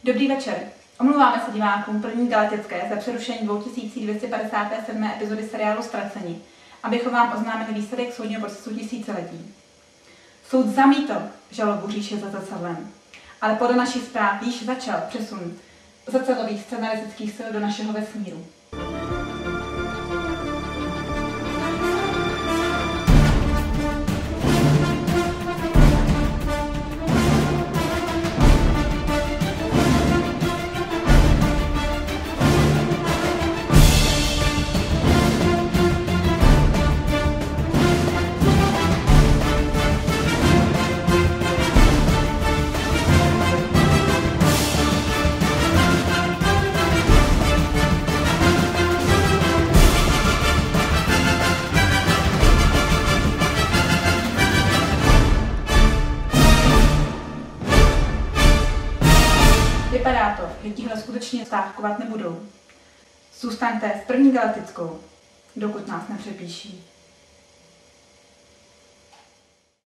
Dobrý večer. Omlouváme se divákům první galaktické za přerušení 2257. epizody seriálu Ztraceni, abychom vám oznámili výsledek soudního procesu tisíciletí. Soud zamítl žalobu Říše za zrcadlem, ale podle našich zpráv již začal přesun zrcadlových scenaristických sil do našeho vesmíru. Vypadá to, že tihle skutečně stávkovat nebudou. Zůstaňte s první galaktickou, dokud nás nepřepíší.